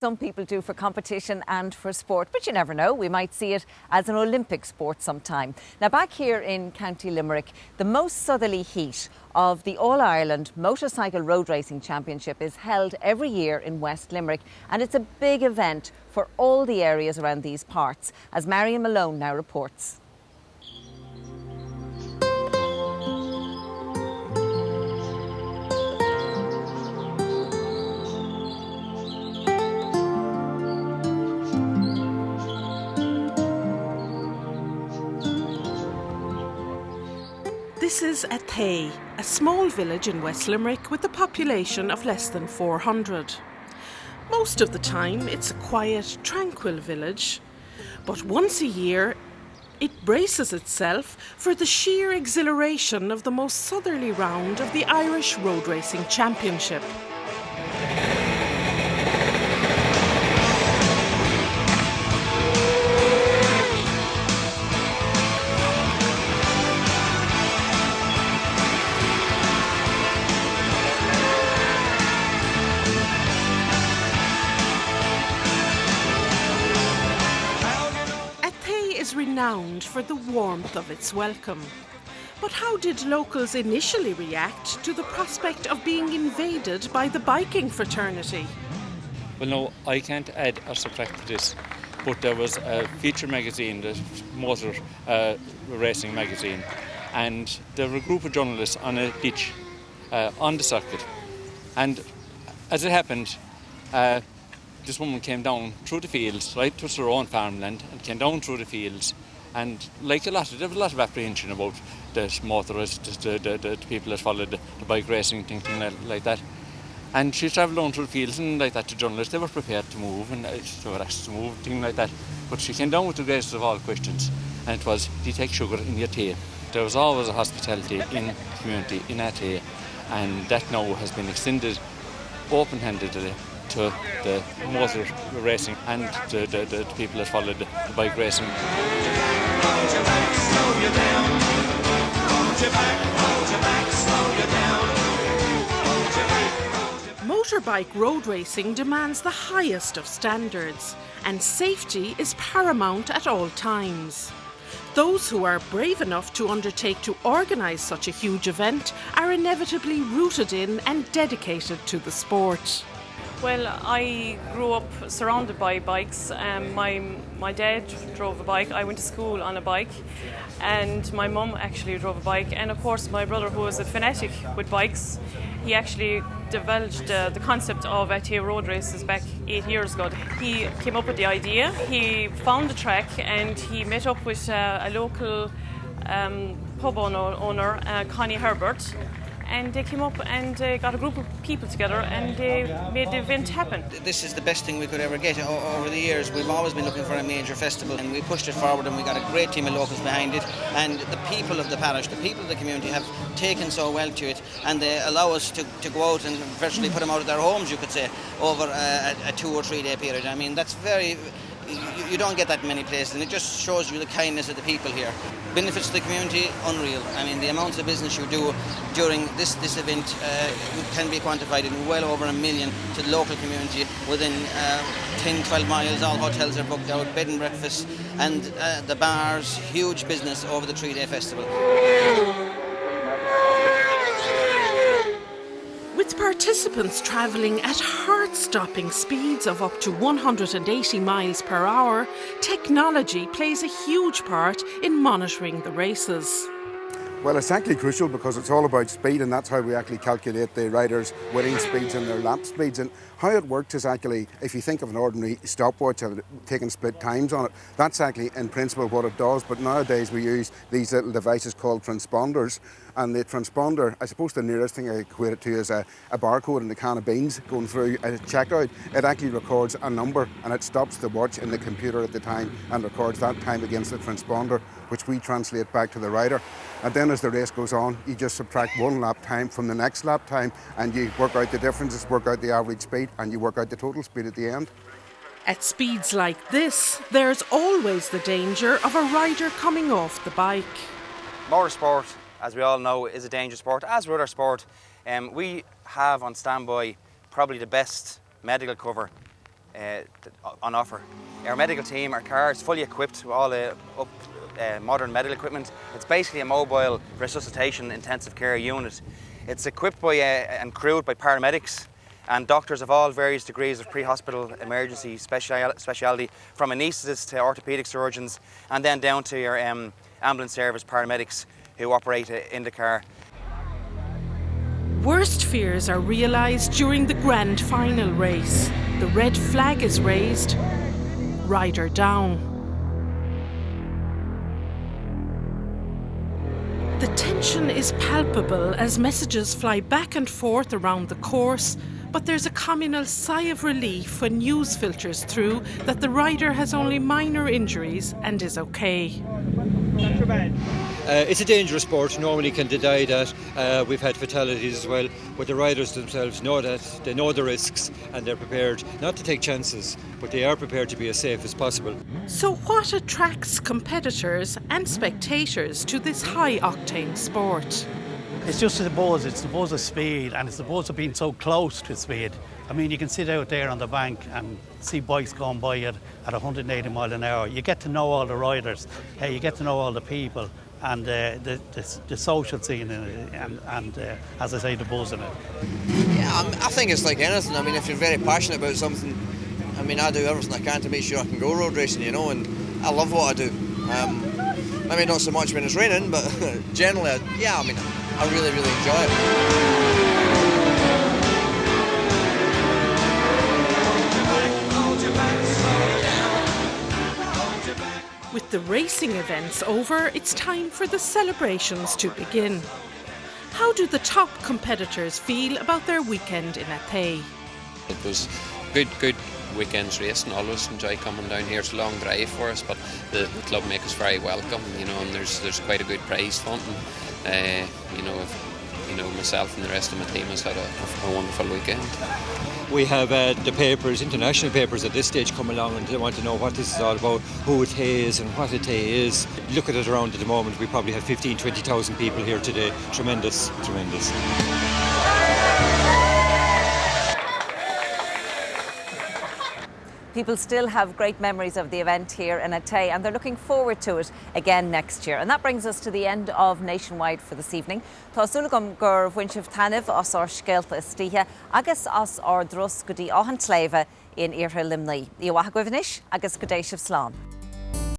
Some people do for competition and for sport, but you never know, we might see it as an Olympic sport sometime. Now back here in County Limerick, the most southerly heat of the All-Ireland Motorcycle Road Racing Championship is held every year in West Limerick, and it's a big event for all the areas around these parts, as Marion Malone now reports. This is Athea, a small village in West Limerick with a population of less than 400. Most of the time it's a quiet, tranquil village, but once a year it braces itself for the sheer exhilaration of the most southerly round of the Irish Road Racing Championship. Is renowned for the warmth of its welcome. But how did locals initially react to the prospect of being invaded by the biking fraternity? Well, no, I can't add or subtract to this, but there was a feature magazine, the motor racing magazine, and there were a group of journalists on a ditch on the circuit. And as it happened, this woman came down through the fields, right to her own farmland, and came down through the fields. And there was a lot of apprehension about the motorists, the people that followed the bike racing, things like that. And she travelled down through the fields, and like that, the journalists, they were prepared to move, and they were asked to move, things like that. But she came down with the greatest of all questions, and it was, do you take sugar in your tea? There was always a hospitality in the community, in Athea, and that now has been extended open-handedly to the motor racing and the people that followed the bike racing. Motorbike road racing demands the highest of standards, and safety is paramount at all times. Those who are brave enough to undertake to organise such a huge event are inevitably rooted in and dedicated to the sport. Well, I grew up surrounded by bikes. My dad drove a bike. I went to school on a bike, and my mum actually drove a bike. And of course, my brother, who was a fanatic with bikes, he actually divulged the concept of Athea road races back 8 years ago. He came up with the idea. He found the track, and he met up with a local pub owner, Connie Herbert. And they came up and got a group of people together, and they made the event happen. This is the best thing we could ever get. Over the years, we've always been looking for a major festival, and we pushed it forward, and we got a great team of locals behind it. And the people of the parish, the people of the community have taken so well to it, and they allow us to go out and virtually put them out of their homes, you could say, over a 2 or 3 day period. I mean, that's very... You don't get that many places, and it just shows you the kindness of the people here. Benefits to the community, unreal. I mean, the amounts of business you do during this event can be quantified in well over $1 million to the local community. Within 10-12 miles, all hotels are booked out, bed and breakfast, and the bars, huge business over the 3-day festival. With participants travelling at heart-stopping speeds of up to 180 miles per hour, technology plays a huge part in monitoring the races. Well, it's actually crucial because it's all about speed, and that's how we actually calculate the riders' winning speeds and their lap speeds. And how it works is actually, if you think of an ordinary stopwatch and taking split times on it, that's actually in principle what it does. But nowadays we use these little devices called transponders. And the transponder, I suppose the nearest thing I equate it to is a barcode in a can of beans going through a checkout. It actually records a number, and it stops the watch in the computer at the time and records that time against the transponder, which we translate back to the rider. And then as the race goes on, you just subtract 1 lap time from the next lap time, and you work out the differences, work out the average speed, and you work out the total speed at the end. At speeds like this, there's always the danger of a rider coming off the bike. Motorsport, as we all know, is a dangerous sport, as with other sport. We have on standby probably the best medical cover on offer. Our medical team, our car is fully equipped with all the modern medical equipment. It's basically a mobile resuscitation intensive care unit. It's equipped by and crewed by paramedics and doctors of all various degrees of pre-hospital emergency speciality, from anaesthetists to orthopaedic surgeons, and then down to your ambulance service paramedics who operate in the car. Worst fears are realised during the grand final race. The red flag is raised, rider down. The tension is palpable as messages fly back and forth around the course, but there's a communal sigh of relief when news filters through that the rider has only minor injuries and is okay. It's a dangerous sport, normally can deny that. We've had fatalities as well, but the riders themselves know that, they know the risks, and they're prepared not to take chances, but they are prepared to be as safe as possible. So what attracts competitors and spectators to this high-octane sport? It's just the buzz, it's the buzz of speed, and it's the buzz of being so close to speed. I mean, you can sit out there on the bank and see bikes going by at 180 mile an hour. You get to know all the riders, you get to know all the people, and the social scene and as I say, the buzz in it. Yeah, I think it's like anything. I mean, if you're very passionate about something, I mean, I do everything I can to make sure I can go road racing, you know, and I love what I do. Maybe not so much when it's raining, but generally, yeah, I mean, I really, really enjoy it. With the racing events over, it's time for the celebrations to begin. How do the top competitors feel about their weekend in Athea? It was good weekends racing. Always enjoy coming down here. It's a long drive for us, but the club make us very welcome, you know, and there's quite a good prize fund. And, myself and the rest of my team has had a wonderful weekend. We have the papers, international papers at this stage come along, and they want to know what this is all about, who Athea is and what Athea is. Look at it around at the moment, we probably have 20,000 people here today. Tremendous. People still have great memories of the event here in Athea, and they're looking forward to it again next year. And that brings us to the end of Nationwide for this evening. Tá súlagam gur bhaintimh taibh os ar scialta istíthe agus os ar dros go dtí áhan tléimhe in Iartha Limnaí. I bhaith go bhnis agus go déisih slán.